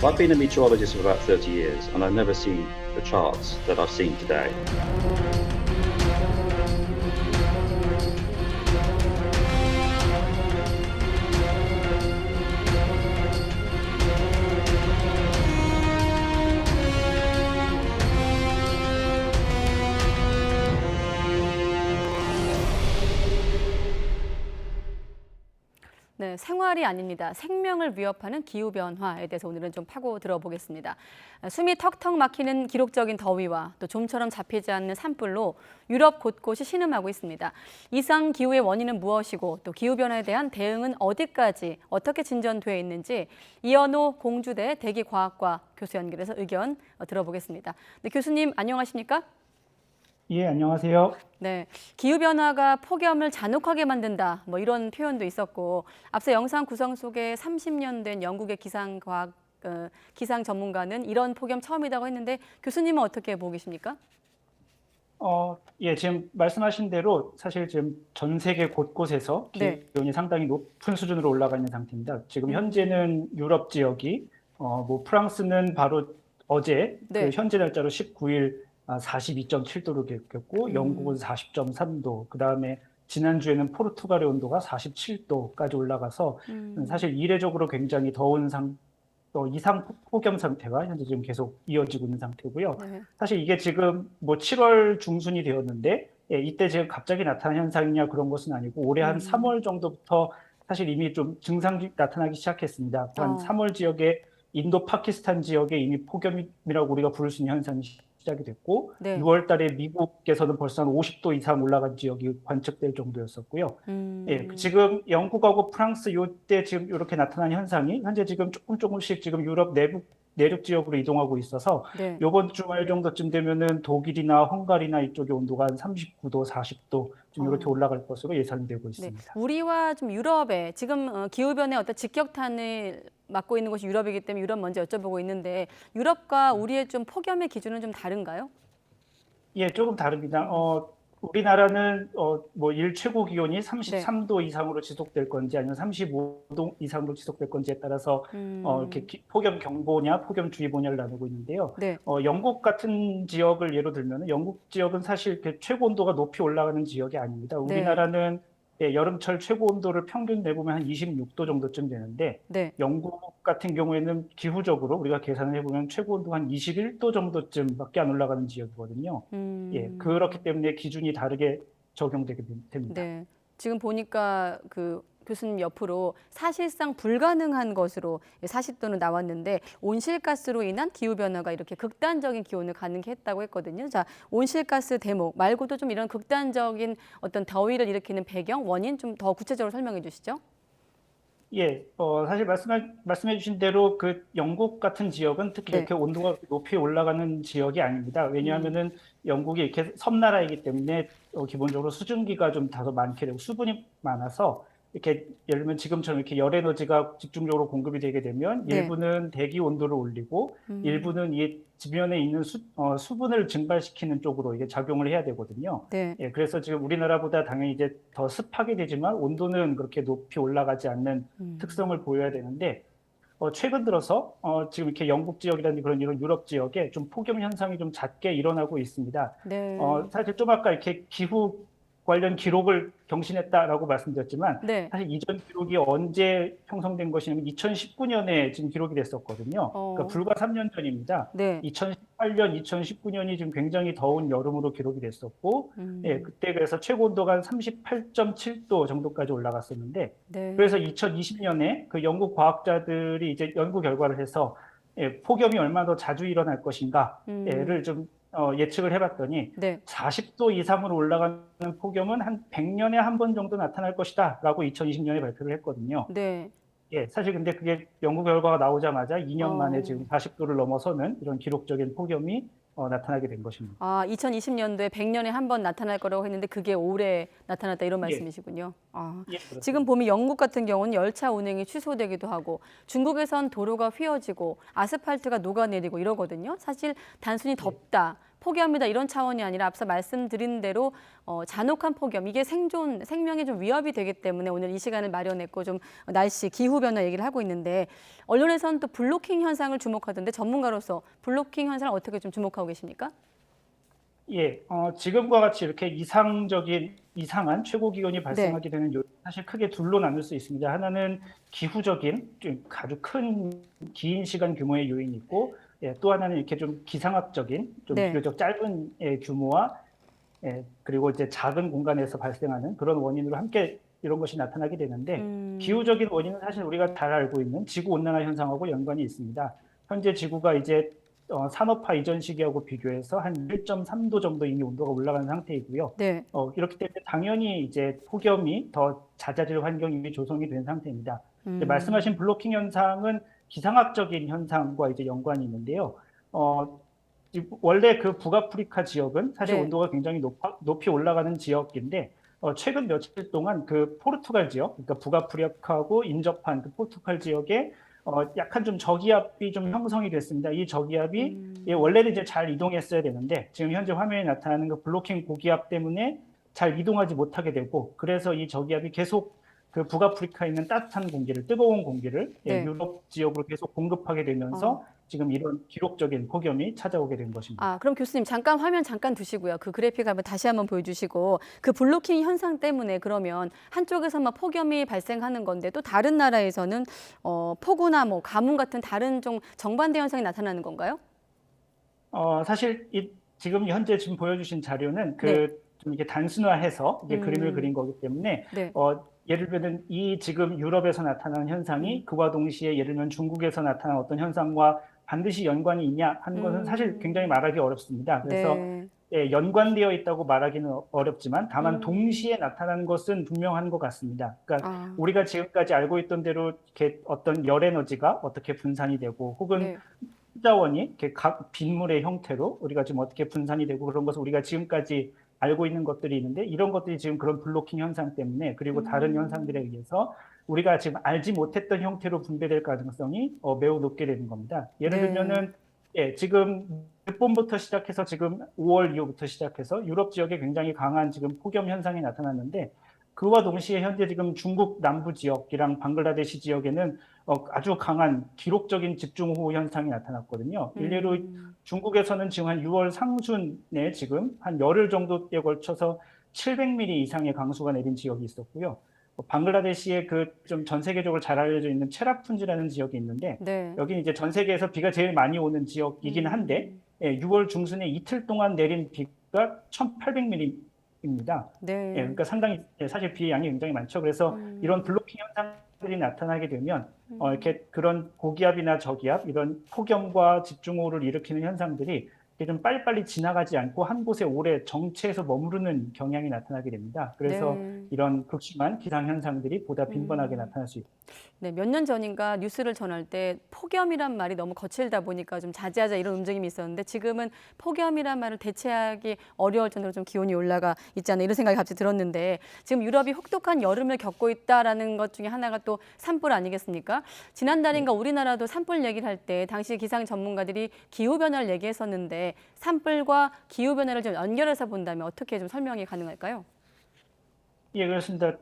I've been a meteorologist for about 30 years and I've never seen the charts that I've seen today. 네, 생활이 아닙니다. 생명을 위협하는 기후변화에 대해서 오늘은 좀 파고 들어보겠습니다. 숨이 턱턱 막히는 기록적인 더위와 또 좀처럼 잡히지 않는 산불로 유럽 곳곳이 신음하고 있습니다. 이상 기후의 원인은 무엇이고 또 기후변화에 대한 대응은 어디까지 어떻게 진전되어 있는지 이현호 공주대 대기과학과 교수 연결해서 의견 들어보겠습니다. 네, 교수님 안녕하십니까? 예, 안녕하세요. 네, 기후변화가 폭염을 잔혹하게 만든다, 뭐 이런 표현도 있었고, 앞서 영상 구성 속에 30년 된 영국의 기상 전문가는 이런 폭염 처음이라고 했는데 교수님은 어떻게 보고 계십니까? 예, 지금 말씀하신 대로 사실 지금 전 세계 곳곳에서 네. 기온이 상당히 높은 수준으로 올라가 있는 상태입니다. 지금 현재는 유럽 지역이, 뭐 프랑스는 바로 어제 네. 그 현재 날짜로 19일 42.7도로 기록했고, 영국은 40.3도, 그 다음에 지난주에는 포르투갈의 온도가 47도까지 올라가서 사실 이례적으로 굉장히 더운 이상 폭염 상태가 현재 지금 계속 이어지고 있는 상태고요. 네. 사실 이게 지금 뭐 7월 중순이 되었는데, 예, 이때 지금 갑자기 나타난 현상이냐 그런 것은 아니고 올해 한 3월 정도부터 사실 이미 좀 증상이 나타나기 시작했습니다. 한 3월 지역에 인도 파키스탄 지역에 이미 폭염이라고 우리가 부를 수 있는 현상이 시작이 됐고, 네. 6월 달에 미국에서는 벌써 한 50도 이상 올라간 지역이 관측될 정도였었고요. 예, 지금 영국하고 프랑스 요때 지금 이렇게 나타난 현상이 현재 지금 조금씩 지금 유럽 내륙 지역으로 이동하고 있어서 네. 이번 주말 정도쯤 되면은 독일이나 헝가리나 이쪽의 온도가 한 39도, 40도 좀 이렇게 올라갈 것으로 예상되고 네. 있습니다. 우리와 좀 유럽에 지금 기후변화의 어떤 직격탄을 맞고 있는 곳이 유럽이기 때문에 유럽 먼저 여쭤보고 있는데 유럽과 우리의 좀 폭염의 기준은 좀 다른가요? 예, 조금 다릅니다. 우리나라는 뭐 일 최고 기온이 33도 이상으로 지속될 건지 아니면 35도 이상으로 지속될 건지에 따라서 이렇게 폭염 경보냐 폭염주의보냐를 나누고 있는데요. 네. 영국 같은 지역을 예로 들면 영국 지역은 사실 이렇게 최고 온도가 높이 올라가는 지역이 아닙니다. 우리나라는 예, 여름철 최고 온도를 평균 내보면 한 26도 정도쯤 되는데 네. 영국 같은 경우에는 기후적으로 우리가 계산을 해보면 최고 온도가 한 21도 정도쯤밖에 안 올라가는 지역이거든요. 예, 그렇기 때문에 기준이 다르게 적용되게 됩니다. 네. 지금 보니까 그 교수님 옆으로 사실상 불가능한 것으로 40도는 나왔는데 온실가스로 인한 기후변화가 이렇게 극단적인 기온을 가능케 했다고 했거든요. 자, 온실가스 대목 말고도 좀 이런 극단적인 어떤 더위를 일으키는 배경, 원인 좀 더 구체적으로 설명해 주시죠. 예, 사실 말씀해 주신 대로 그 영국 같은 지역은 특히 네. 이렇게 온도가 높이 올라가는 지역이 아닙니다. 왜냐하면은 영국이 이렇게 섬나라이기 때문에 기본적으로 수증기가 좀 다소 많게 되고 수분이 많아서 이렇게 예를 들면 지금처럼 이렇게 열 에너지가 집중적으로 공급이 되게 되면 네. 일부는 대기 온도를 올리고 일부는 이 지면에 있는 수분을 증발시키는 쪽으로 이게 작용을 해야 되거든요. 네. 예, 그래서 지금 우리나라보다 당연히 이제 더 습하게 되지만 온도는 그렇게 높이 올라가지 않는 특성을 보여야 되는데 최근 들어서 지금 이렇게 영국 지역이라든지 그런 이런 유럽 지역에 좀 폭염 현상이 좀 잦게 일어나고 있습니다. 네. 사실 좀 아까 이렇게 기후 관련 기록을 경신했다라고 말씀드렸지만 네. 사실 이전 기록이 언제 형성된 것이냐면 2019년에 지금 기록이 됐었거든요. 그러니까 불과 3년 전입니다. 네. 2018년, 2019년이 지금 굉장히 더운 여름으로 기록이 됐었고, 예, 그때 그래서 최고 온도가 한 38.7도 정도까지 올라갔었는데, 네. 그래서 2020년에 그 영국 과학자들이 이제 연구 결과를 해서 예, 폭염이 얼마나 더 자주 일어날 것인가를 좀 예측을 해봤더니 네. 40도 이상으로 올라가는 폭염은 한 100년에 한 번 정도 나타날 것이다라고 2020년에 발표를 했거든요. 네. 예, 사실 근데 그게 연구 결과가 나오자마자 2년 만에 지금 40도를 넘어서는 이런 기록적인 폭염이 나타나게 된 것입니다. 아, 2020년도에 100년에 한 번 나타날 거라고 했는데 그게 올해 나타났다 이런 말씀이시군요. 아, 예, 그렇습니다. 지금 보면 영국 같은 경우는 열차 운행이 취소되기도 하고 중국에선 도로가 휘어지고 아스팔트가 녹아내리고 이러거든요. 사실 단순히 덥다, 포기합니다 이런 차원이 아니라 앞서 말씀드린 대로 잔혹한 폭염, 이게 생명에 좀 위협이 되기 때문에 오늘 이 시간을 마련했고 좀 날씨, 기후 변화 얘기를 하고 있는데 언론에서는 또 블로킹 현상을 주목하던데 전문가로서 블로킹 현상을 어떻게 좀 주목하고 계십니까? 예, 지금과 같이 이렇게 이상한 최고 기온이 발생하게 되는 요인 사실 크게 둘로 나눌 수 있습니다. 하나는 기후적인 좀 아주 긴 시간 규모의 요인이 있고, 예, 또 하나는 이렇게 좀 기상학적인 좀 비교적 짧은 규모와 그리고 이제 작은 공간에서 발생하는 그런 원인으로 함께 이런 것이 나타나게 되는데 기후적인 원인은 사실 우리가 잘 알고 있는 지구 온난화 현상하고 연관이 있습니다. 현재 지구가 이제 산업화 이전 시기하고 비교해서 한 1.3도 정도 이미 온도가 올라간 상태이고요. 네. 이렇기 때문에 당연히 이제 폭염이 더 잦아질 환경이 조성이 된 상태입니다. 말씀하신 블로킹 현상은 기상학적인 현상과 이제 연관이 있는데요. 원래 그 북아프리카 지역은 사실 온도가 굉장히 높이 올라가는 지역인데 최근 며칠 동안 그 포르투갈 지역, 그러니까 북아프리카하고 인접한 그 포르투갈 지역에 약간 좀 저기압이 좀 형성이 됐습니다. 이 저기압이 원래는 이제 잘 이동했어야 되는데 지금 현재 화면에 나타나는 그 블로킹 고기압 때문에 잘 이동하지 못하게 되고 그래서 이 저기압이 계속 그 북아프리카에 있는 따뜻한 공기를, 뜨거운 공기를 유럽 지역으로 계속 공급하게 되면서 지금 이런 기록적인 폭염이 찾아오게 된 것입니다. 그럼 교수님 화면 잠깐 두시고요. 그 그래픽 다시 한번 보여주시고 그 블로킹 현상 때문에 그러면 한쪽에서만 폭염이 발생하는 건데 또 다른 나라에서는 폭우나 뭐 가뭄 같은 다른 좀 정반대 현상이 나타나는 건가요? 사실 지금 현재 보여주신 자료는 좀 이렇게 단순화해서 이게 그림을 그린 거기 때문에 예를 들면 이 지금 유럽에서 나타나는 현상이 그와 동시에 예를 들면 중국에서 나타난 어떤 현상과 반드시 연관이 있냐 하는 것은 사실 굉장히 말하기 어렵습니다. 그래서 연관되어 있다고 말하기는 어렵지만 다만 동시에 나타나는 것은 분명한 것 같습니다. 그러니까 우리가 지금까지 알고 있던 대로 이렇게 어떤 열 에너지가 어떻게 분산이 되고 혹은 자원이 이렇게 각 빗물의 형태로 우리가 지금 어떻게 분산이 되고 그런 것을 우리가 지금까지 알고 있는 것들이 있는데 이런 것들이 지금 그런 블로킹 현상 때문에 그리고 다른 현상들에 의해서 우리가 지금 알지 못했던 형태로 분배될 가능성이 매우 높게 되는 겁니다. 예를 들면은 지금 늦봄부터 시작해서 지금 5월 이후부터 시작해서 유럽 지역에 굉장히 강한 지금 폭염 현상이 나타났는데 그와 동시에 현재 지금 중국 남부 지역이랑 방글라데시 지역에는 아주 강한 기록적인 집중호우 현상이 나타났거든요. 일례로 중국에서는 지금 한 6월 상순에 지금 한 열흘 정도에 걸쳐서 700mm 이상의 강수가 내린 지역이 있었고요. 방글라데시에 그 좀 전 세계적으로 잘 알려져 있는 체라푼지라는 지역이 있는데 여기는 이제 전 세계에서 비가 제일 많이 오는 지역이긴 한데 6월 중순에 이틀 동안 내린 비가 1,800mm입니다. 그러니까 상당히 사실 비의 양이 굉장히 많죠. 그래서 이런 블로킹 현상들이 나타나게 되면 이렇게 그런 고기압이나 저기압 이런 폭염과 집중호우를 일으키는 현상들이 좀 빨리빨리 지나가지 않고 한 곳에 오래 정체해서 머무르는 경향이 나타나게 됩니다. 그래서 이런 극심한 기상 현상들이 보다 빈번하게 나타날 수 있습니다. 네, 몇 년 전인가 뉴스를 전할 때 폭염이란 말이 너무 거칠다 보니까 좀 자제하자 이런 움직임이 있었는데 지금은 폭염이란 말을 대체하기 어려울 정도로 좀 기온이 올라가 있지 않나 이런 생각이 갑자기 들었는데 지금 유럽이 혹독한 여름을 겪고 있다라는 것 중에 하나가 또 산불 아니겠습니까? 지난달인가 우리나라도 산불 얘기를 할 때 당시 기상 전문가들이 기후변화를 얘기했었는데 산불과 기후변화를 좀 연결해서 본다면 어떻게 좀 설명이 가능할까요? 예, 그렇습니다.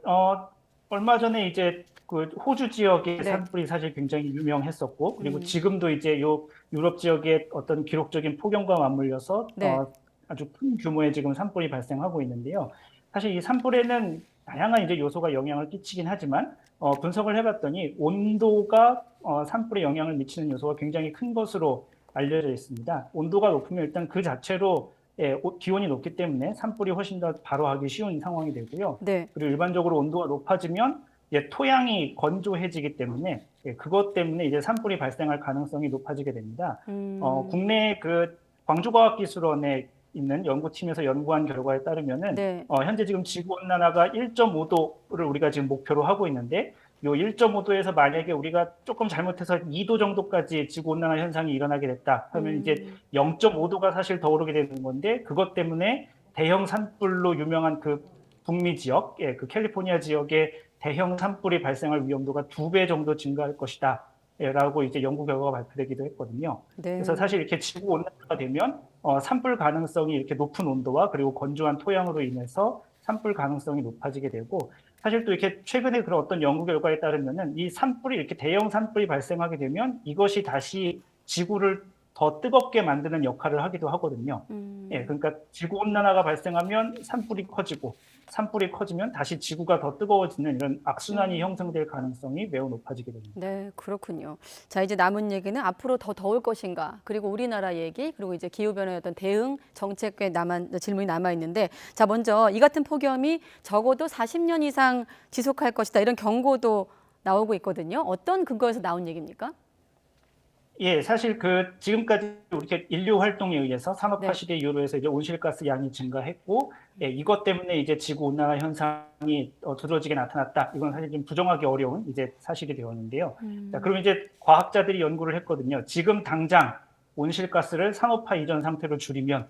얼마 전에 이제 그 호주 지역의 산불이 사실 굉장히 유명했었고, 그리고 지금도 이제 요 유럽 지역의 어떤 기록적인 폭염과 맞물려서 아주 큰 규모의 지금 산불이 발생하고 있는데요. 사실 이 산불에는 다양한 이제 요소가 영향을 끼치긴 하지만 분석을 해봤더니 온도가 산불에 영향을 미치는 요소가 굉장히 큰 것으로 알려져 있습니다. 온도가 높으면 일단 그 자체로 기온이 높기 때문에 산불이 훨씬 더 바로 하기 쉬운 상황이 되고요. 그리고 일반적으로 온도가 높아지면 토양이 건조해지기 때문에 그것 때문에 이제 산불이 발생할 가능성이 높아지게 됩니다. 국내 그 광주과학기술원에 있는 연구팀에서 연구한 결과에 따르면은 현재 지금 지구 온난화가 1.5도를 우리가 지금 목표로 하고 있는데 요 1.5도에서 만약에 우리가 조금 잘못해서 2도 정도까지 지구 온난화 현상이 일어나게 됐다 하면 이제 0.5도가 사실 더 오르게 되는 건데 그것 때문에 대형 산불로 유명한 그 북미 지역, 그 캘리포니아 지역에 대형 산불이 발생할 위험도가 2배 정도 증가할 것이다. 라고 이제 연구 결과가 발표되기도 했거든요. 그래서 사실 이렇게 지구 온난화가 되면 산불 가능성이 이렇게 높은 온도와 그리고 건조한 토양으로 인해서 산불 가능성이 높아지게 되고, 사실 또 이렇게 최근에 그런 어떤 연구 결과에 따르면은 이 산불이 이렇게 대형 산불이 발생하게 되면 이것이 다시 지구를 더 뜨겁게 만드는 역할을 하기도 하거든요. 그러니까 지구 온난화가 발생하면 산불이 커지고, 산불이 커지면 다시 지구가 더 뜨거워지는 이런 악순환이 형성될 가능성이 매우 높아지게 됩니다. 네, 그렇군요. 자, 이제 남은 얘기는 앞으로 더 더울 것인가, 그리고 우리나라 얘기, 그리고 이제 기후변화의 어떤 대응 정책에 질문이 남아 있는데, 자, 먼저 이 같은 폭염이 적어도 40년 이상 지속할 것이다, 이런 경고도 나오고 있거든요. 어떤 근거에서 나온 얘기입니까? 예, 사실 지금까지 이렇게 인류 활동에 의해서 산업화 네. 시대 이후로 해서 이제 온실가스 양이 증가했고, 이것 때문에 이제 지구 온난화 현상이 두드러지게 나타났다. 이건 사실 좀 부정하기 어려운 이제 사실이 되었는데요. 자, 그럼 이제 과학자들이 연구를 했거든요. 지금 당장 온실가스를 산업화 이전 상태로 줄이면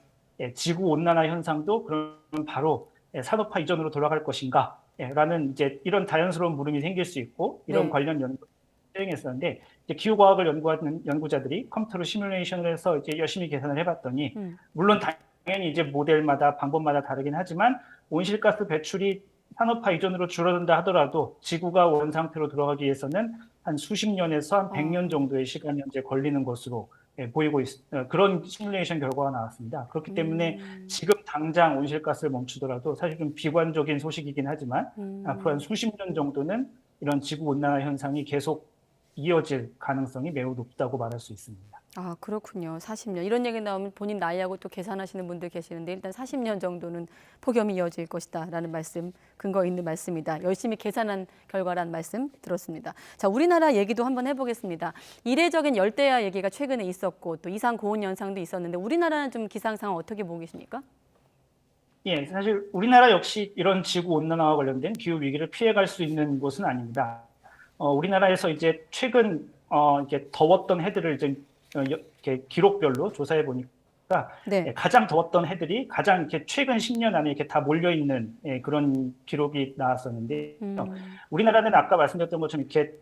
지구 온난화 현상도 그러면 바로 산업화 이전으로 돌아갈 것인가? 라는 이제 이런 자연스러운 물음이 생길 수 있고, 이런 네. 관련 연구 수행했었는데, 기후과학을 연구하는 연구자들이 컴퓨터로 시뮬레이션을 해서 이제 열심히 계산을 해봤더니, 물론 당연히 이제 모델마다 방법마다 다르긴 하지만 온실가스 배출이 산업화 이전으로 줄어든다 하더라도 지구가 원 상태로 돌아가기 위해서는 한 수십 년에서 한 100년 정도의 시간이 이제 걸리는 것으로 보이고 그런 시뮬레이션 결과가 나왔습니다. 그렇기 때문에 지금 당장 온실가스를 멈추더라도 사실 좀 비관적인 소식이긴 하지만 앞으로 한 수십 년 정도는 이런 지구 온난화 현상이 계속 이어질 가능성이 매우 높다고 말할 수 있습니다. 아, 그렇군요. 40년. 이런 얘기 나오면 본인 나이하고 또 계산하시는 분들 계시는데, 일단 40년 정도는 폭염이 이어질 것이다라는 말씀, 근거 있는 말씀이다. 열심히 계산한 결과란 말씀 들었습니다. 자, 우리나라 얘기도 한번 해보겠습니다. 이례적인 열대야 얘기가 최근에 있었고, 또 이상 고온 현상도 있었는데, 우리나라는 좀 기상 상황 어떻게 보고 계십니까? 예, 사실 우리나라 역시 이런 지구 온난화와 관련된 기후 위기를 피해갈 수 있는 곳은 아닙니다. 우리나라에서 이제 최근 이렇게 더웠던 해들을 이제 이렇게 기록별로 조사해 보니까 네. 가장 더웠던 해들이 가장 이렇게 최근 10년 안에 이렇게 다 몰려 있는 그런 기록이 나왔었는데, 우리나라는 아까 말씀드렸던 것처럼 이렇게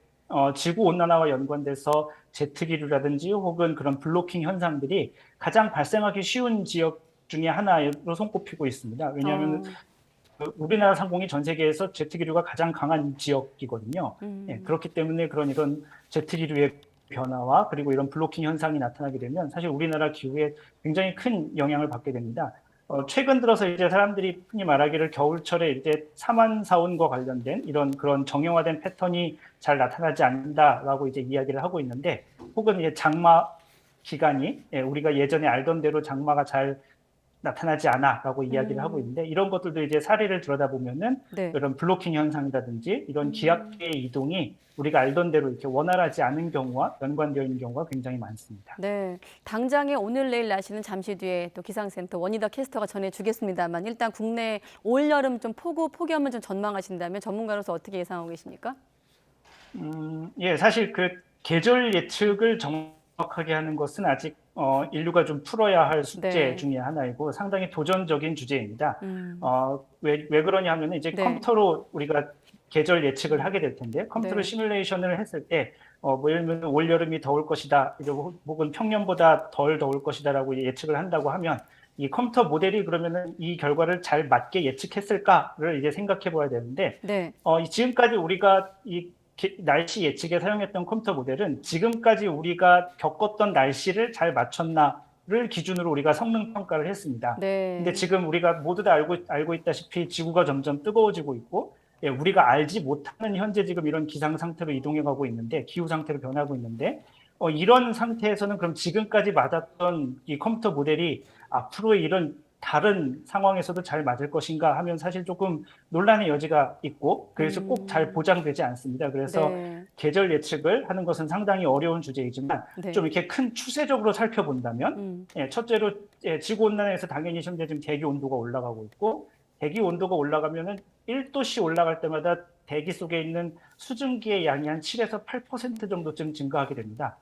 지구 온난화와 연관돼서 제트기류라든지 혹은 그런 블로킹 현상들이 가장 발생하기 쉬운 지역 중에 하나로 손꼽히고 있습니다. 왜냐하면 우리나라 상공이 전 세계에서 제트기류가 가장 강한 지역이거든요. 그렇기 때문에 이런 제트기류의 변화와 그리고 이런 블로킹 현상이 나타나게 되면 사실 우리나라 기후에 굉장히 큰 영향을 받게 됩니다. 최근 들어서 이제 사람들이 흔히 말하기를 겨울철에 이제 사만사온과 관련된 그런 정형화된 패턴이 잘 나타나지 않는다라고 이제 이야기를 하고 있는데, 혹은 이제 장마 기간이 우리가 예전에 알던 대로 장마가 잘 나타나지 않아라고 이야기를 하고 있는데, 이런 것들도 이제 사례를 들여다보면은 네. 이런 블로킹 현상이라든지 이런 기압계의 이동이 우리가 알던 대로 이렇게 원활하지 않은 경우와 연관되어 있는 경우가 굉장히 많습니다. 네, 당장의 오늘 내일 날씨는 잠시 뒤에 또 기상센터 원희덕 캐스터가 전해주겠습니다만, 일단 국내 올 여름 좀 폭염을 좀 전망하신다면 전문가로서 어떻게 예상하고 계십니까? 예, 사실 계절 예측을 정확하게 하는 것은 아직 인류가 좀 풀어야 할 숙제 네. 중에 하나이고 상당히 도전적인 주제입니다. 왜 그러냐 하면 이제 네. 컴퓨터로 우리가 계절 예측을 하게 될 텐데, 컴퓨터로 네. 시뮬레이션을 했을 때 예를 들면 올 여름이 더울 것이다, 혹은 평년보다 덜 더울 것이다라고 예측을 한다고 하면 이 컴퓨터 모델이 그러면은 이 결과를 잘 맞게 예측했을까를 이제 생각해 봐야 되는데, 네. 지금까지 우리가 이 날씨 예측에 사용했던 컴퓨터 모델은 지금까지 우리가 겪었던 날씨를 잘 맞췄나를 기준으로 우리가 성능 평가를 했습니다. 네. 근데 지금 우리가 모두 다 알고 있다시피 지구가 점점 뜨거워지고 있고, 우리가 알지 못하는 현재 지금 이런 기상 상태로 이동해 가고 있는데, 기후 상태로 변하고 있는데, 이런 상태에서는 그럼 지금까지 맞았던 이 컴퓨터 모델이 앞으로의 이런 다른 상황에서도 잘 맞을 것인가 하면 사실 조금 논란의 여지가 있고, 그래서 꼭 잘 보장되지 않습니다. 그래서 네. 계절 예측을 하는 것은 상당히 어려운 주제이지만, 네. 좀 이렇게 큰 추세적으로 살펴본다면, 첫째로 지구 온난화에서 당연히 현재 지금 대기 온도가 올라가고 있고, 대기 온도가 올라가면은 1도씩 올라갈 때마다 대기 속에 있는 수증기의 양이 한 7에서 8% 정도쯤 증가하게 됩니다.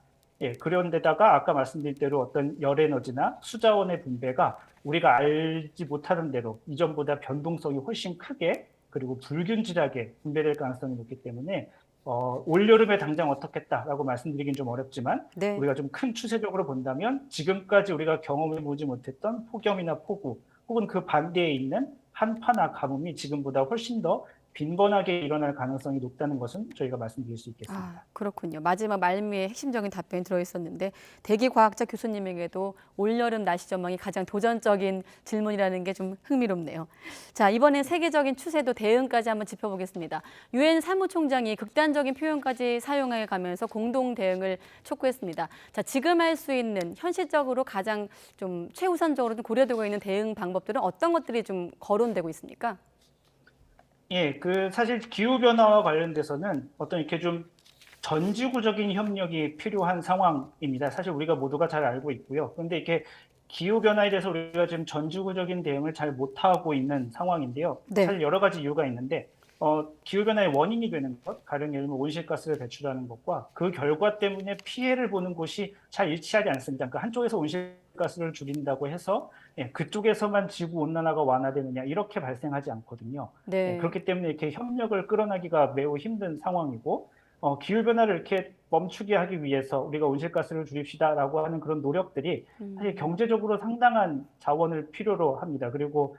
그런데다가 아까 말씀드린 대로 어떤 열에너지나 수자원의 분배가 우리가 알지 못하는 대로 이전보다 변동성이 훨씬 크게 그리고 불균질하게 분배될 가능성이 높기 때문에 올여름에 당장 어떻겠다라고 말씀드리긴 좀 어렵지만 네. 우리가 좀 큰 추세적으로 본다면 지금까지 우리가 경험해보지 못했던 폭염이나 폭우 혹은 그 반대에 있는 한파나 가뭄이 지금보다 훨씬 더 빈번하게 일어날 가능성이 높다는 것은 저희가 말씀드릴 수 있겠습니다. 그렇군요. 마지막 말미에 핵심적인 답변이 들어있었는데 대기과학자 교수님에게도 올여름 날씨 전망이 가장 도전적인 질문이라는 게 좀 흥미롭네요. 자, 이번엔 세계적인 추세도 대응까지 한번 짚어보겠습니다. 유엔 사무총장이 극단적인 표현까지 사용해 가면서 공동 대응을 촉구했습니다. 자, 지금 할 수 있는 현실적으로 가장 좀 최우선적으로 고려되고 있는 대응 방법들은 어떤 것들이 좀 거론되고 있습니까? 예, 사실 기후변화와 관련돼서는 어떤 이렇게 좀 전지구적인 협력이 필요한 상황입니다. 사실 우리가 모두가 잘 알고 있고요. 그런데 이렇게 기후변화에 대해서 우리가 지금 전지구적인 대응을 잘 못하고 있는 상황인데요. 네. 사실 여러 가지 이유가 있는데, 기후변화의 원인이 되는 것, 가령 예를 들면 온실가스를 배출하는 것과 그 결과 때문에 피해를 보는 곳이 잘 일치하지 않습니다. 그러니까 한쪽에서 온실가스를 줄인다고 해서 그쪽에서만 지구 온난화가 완화되느냐 이렇게 발생하지 않거든요. 네. 그렇기 때문에 이렇게 협력을 끌어내기가 매우 힘든 상황이고 기후변화를 이렇게 멈추게 하기 위해서 우리가 온실가스를 줄입시다라고 하는 그런 노력들이 사실 경제적으로 상당한 자원을 필요로 합니다. 그리고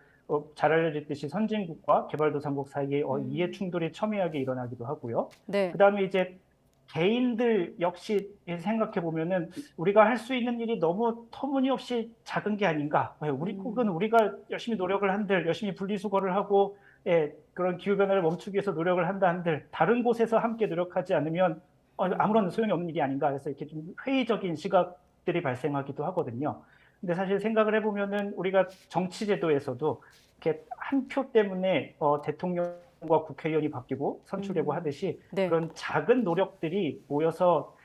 잘 알려졌듯이 선진국과 개발도상국 사이에 이해 충돌이 첨예하게 일어나기도 하고요. 네. 그다음에 이제 개인들 역시 생각해 보면은 우리가 할 수 있는 일이 너무 터무니없이 작은 게 아닌가. 혹은 우리가 열심히 노력을 한들, 열심히 분리수거를 하고 그런 기후변화를 멈추기 위해서 노력을 한다 한들 다른 곳에서 함께 노력하지 않으면 아무런 소용이 없는 일이 아닌가 해서 이렇게 좀 회의적인 시각들이 발생하기도 하거든요. 근데 사실 생각을 해보면은 우리가 정치제도에서도 이렇게 한 표 때문에 대통령과 국회의원이 바뀌고 선출되고 하듯이 네. 그런 작은 노력들이 모여서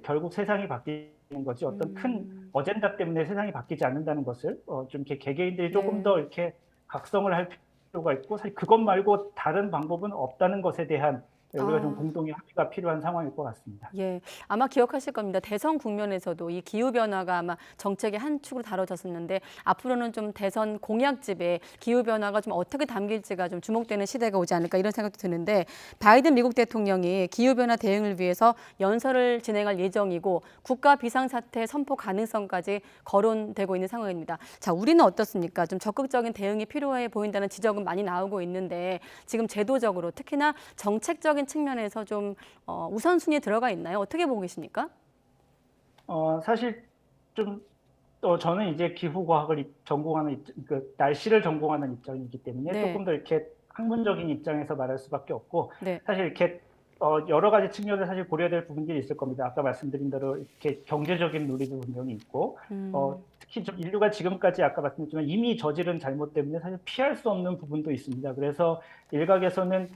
결국 세상이 바뀌는 거지 어떤 큰 어젠다 때문에 세상이 바뀌지 않는다는 것을 좀 이렇게 개개인들이 조금 더 이렇게 각성을 할 필요가 있고 사실 그것 말고 다른 방법은 없다는 것에 대한 우리가 좀 공동의 합의가 필요한 상황일 것 같습니다. 예, 아마 기억하실 겁니다. 대선 국면에서도 이 기후변화가 아마 정책의 한 축으로 다뤄졌었는데 앞으로는 좀 대선 공약집에 기후변화가 좀 어떻게 담길지가 좀 주목되는 시대가 오지 않을까 이런 생각도 드는데 바이든 미국 대통령이 기후변화 대응을 위해서 연설을 진행할 예정이고 국가 비상사태 선포 가능성까지 거론되고 있는 상황입니다. 자, 우리는 어떻습니까? 좀 적극적인 대응이 필요해 보인다는 지적은 많이 나오고 있는데 지금 제도적으로 특히나 정책적인 측면에서 좀 우선순위에 들어가 있나요? 어떻게 보고 계십니까? 사실 좀 저는 이제 기후과학을 전공하는 날씨를 전공하는 입장이기 때문에 네. 조금 더 이렇게 학문적인 입장에서 말할 수밖에 없고 네. 사실 이렇게 여러 가지 측면을 사실 고려해야 될 부분들이 있을 겁니다. 아까 말씀드린 대로 이렇게 경제적인 논리도 분명히 있고 특히 좀 인류가 지금까지 아까 말씀드렸지만 이미 저지른 잘못 때문에 사실 피할 수 없는 부분도 있습니다. 그래서 일각에서는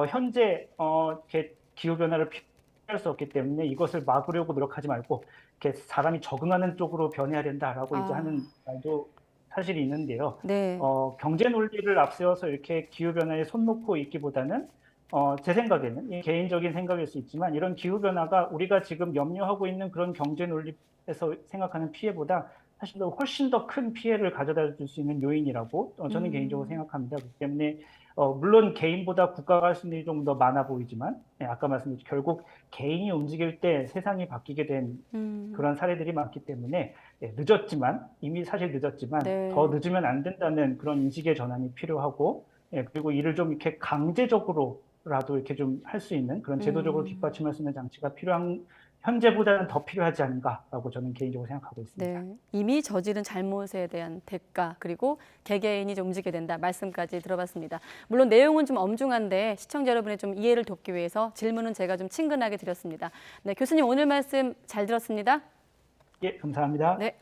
현재 이렇게 기후 변화를 피할 수 없기 때문에 이것을 막으려고 노력하지 말고 이렇게 사람이 적응하는 쪽으로 변해야 된다라고 이제 하는 말도 사실이 있는데요. 네. 경제 논리를 앞세워서 이렇게 기후 변화에 손 놓고 있기보다는 제 생각에는 개인적인 생각일 수 있지만 이런 기후 변화가 우리가 지금 염려하고 있는 그런 경제 논리에서 생각하는 피해보다 사실 훨씬 더 큰 피해를 가져다 줄 수 있는 요인이라고 저는 개인적으로 생각합니다. 그렇기 때문에 물론 개인보다 국가가 할 수 있는 일이 좀 더 많아 보이지만 아까 말씀드린 결국 개인이 움직일 때 세상이 바뀌게 된 그런 사례들이 많기 때문에 늦었지만 이미 사실 늦었지만 네. 더 늦으면 안 된다는 그런 인식의 전환이 필요하고 그리고 이를 좀 이렇게 강제적으로라도 이렇게 좀 할 수 있는 그런 제도적으로 뒷받침할 수 있는 장치가 필요한 현재보다는 더 필요하지 않은가라고 저는 개인적으로 생각하고 있습니다. 네, 이미 저지른 잘못에 대한 대가 그리고 개개인이 좀 움직이게 된다 말씀까지 들어봤습니다. 물론 내용은 좀 엄중한데 시청자 여러분의 좀 이해를 돕기 위해서 질문은 제가 좀 친근하게 드렸습니다. 네, 교수님 오늘 말씀 잘 들었습니다. 예, 감사합니다. 네.